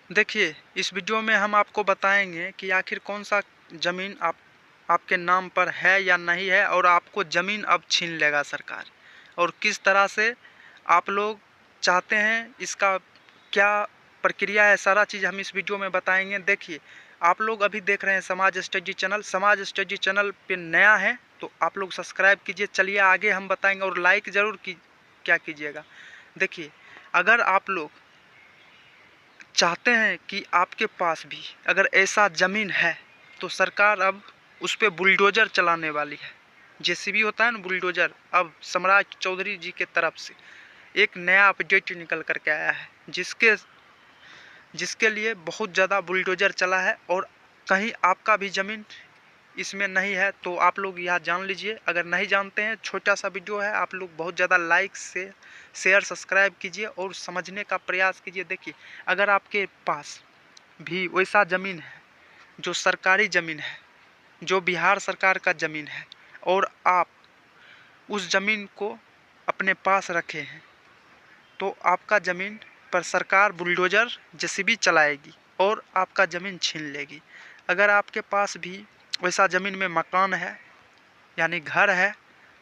देखिए, इस वीडियो में हम आपको बताएंगे कि आखिर कौन सा ज़मीन आपके नाम पर है या नहीं है, और आपको ज़मीन अब छीन लेगा सरकार, और किस तरह से आप लोग चाहते हैं, इसका क्या प्रक्रिया है, सारा चीज़ हम इस वीडियो में बताएंगे। देखिए, आप लोग अभी देख रहे हैं समाज स्टडी चैनल। समाज स्टडी चैनल पे नया है तो आप लोग सब्सक्राइब कीजिए। चलिए आगे हम बताएंगे, और लाइक ज़रूर क्या कीजिएगा। देखिए, अगर आप लोग चाहते हैं कि आपके पास भी अगर ऐसा ज़मीन है तो सरकार अब उस पर बुलडोज़र चलाने वाली है। जेसीबी होता है ना, बुलडोज़र। अब सम्राट चौधरी जी के तरफ से एक नया अपडेट निकल कर के आया है, जिसके लिए बहुत ज़्यादा बुलडोज़र चला है। और कहीं आपका भी ज़मीन इसमें नहीं है तो आप लोग यह जान लीजिए। अगर नहीं जानते हैं, छोटा सा वीडियो है, आप लोग बहुत ज़्यादा लाइक से शेयर सब्सक्राइब कीजिए और समझने का प्रयास कीजिए। देखिए, अगर आपके पास भी वैसा ज़मीन है जो सरकारी ज़मीन है, जो बिहार सरकार का ज़मीन है, और आप उस ज़मीन को अपने पास रखे हैं, तो आपका ज़मीन पर सरकार बुलडोज़र जेसीबी चलाएगी और आपका ज़मीन छीन लेगी। अगर आपके पास भी वैसा ज़मीन में मकान है, यानी घर है,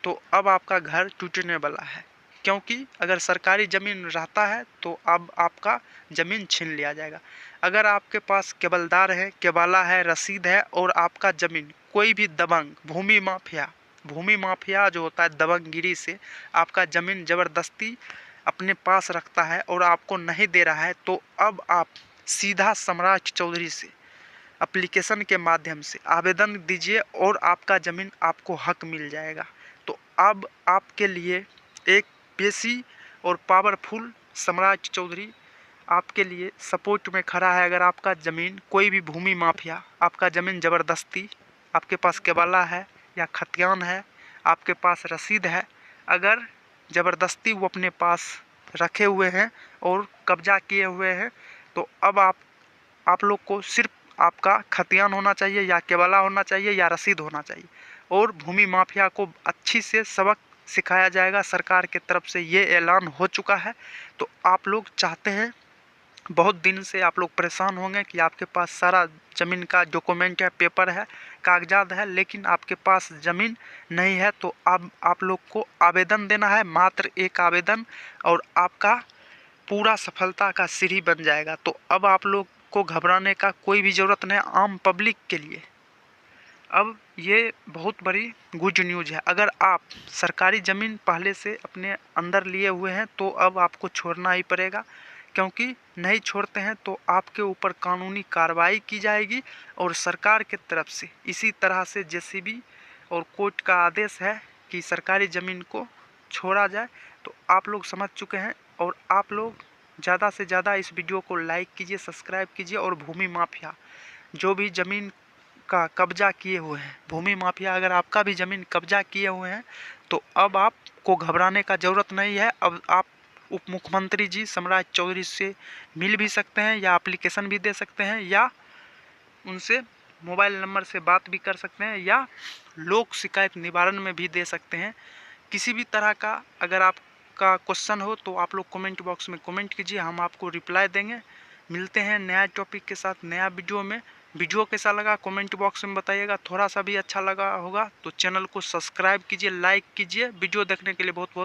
तो अब आपका घर टूटने वाला है, क्योंकि अगर सरकारी ज़मीन रहता है तो अब आपका ज़मीन छीन लिया जाएगा। अगर आपके पास केबलदार है, केबाला है, रसीद है, और आपका ज़मीन कोई भी दबंग भूमि माफिया जो होता है, दबंगगिरी से आपका ज़मीन ज़बरदस्ती अपने पास रखता है और आपको नहीं दे रहा है, तो अब आप सीधा सम्राट चौधरी से एप्लीकेशन के माध्यम से आवेदन दीजिए और आपका ज़मीन आपको हक मिल जाएगा। तो अब आपके लिए एक पेशी और पावरफुल सम्राट चौधरी आपके लिए सपोर्ट में खड़ा है। अगर आपका ज़मीन कोई भी भूमि माफिया आपका ज़मीन ज़बरदस्ती, आपके पास केबाला है या खतियान है, आपके पास रसीद है, अगर ज़बरदस्ती वो अपने पास रखे हुए हैं और कब्जा किए हुए हैं, तो अब आप लोग को सिर्फ आपका खतियान होना चाहिए, या केबाला होना चाहिए, या रसीद होना चाहिए, और भूमि माफिया को अच्छी से सबक सिखाया जाएगा। सरकार की तरफ से ये ऐलान हो चुका है। तो आप लोग चाहते हैं, बहुत दिन से आप लोग परेशान होंगे कि आपके पास सारा ज़मीन का डॉक्यूमेंट है, पेपर है, कागजात है, लेकिन आपके पास ज़मीन नहीं है। तो अब आप लोग को आवेदन देना है, मात्र एक आवेदन, और आपका पूरा सफलता का सीढ़ी बन जाएगा। तो अब आप लोग को घबराने का कोई भी ज़रूरत नहीं। आम पब्लिक के लिए अब ये बहुत बड़ी गुड न्यूज़ है। अगर आप सरकारी ज़मीन पहले से अपने अंदर लिए हुए हैं तो अब आपको छोड़ना ही पड़ेगा, क्योंकि नहीं छोड़ते हैं तो आपके ऊपर कानूनी कार्रवाई की जाएगी। और सरकार की तरफ से इसी तरह से जेसीबी और कोर्ट का आदेश है कि सरकारी ज़मीन को छोड़ा जाए। तो आप लोग समझ चुके हैं, और आप लोग ज़्यादा से ज़्यादा इस वीडियो को लाइक कीजिए, सब्सक्राइब कीजिए। और भूमि माफिया जो भी ज़मीन का कब्जा किए हुए हैं, भूमि माफिया अगर आपका भी ज़मीन कब्जा किए हुए हैं, तो अब आपको घबराने का ज़रूरत नहीं है। अब आप उप मुख्यमंत्री जी सम्राट चौधरी से मिल भी सकते हैं, या एप्लीकेशन भी दे सकते हैं, या उनसे मोबाइल नंबर से बात भी कर सकते हैं, या लोक शिकायत निवारण में भी दे सकते हैं। किसी भी तरह का अगर आपका क्वेश्चन हो तो आप लोग कमेंट बॉक्स में कमेंट कीजिए, हम आपको रिप्लाई देंगे। मिलते हैं नया टॉपिक के साथ, नया वीडियो में। वीडियो कैसा लगा कमेंट बॉक्स में बताइएगा। थोड़ा सा भी अच्छा लगा होगा तो चैनल को सब्सक्राइब कीजिए, लाइक कीजिए। वीडियो देखने के लिए बहुत बहुत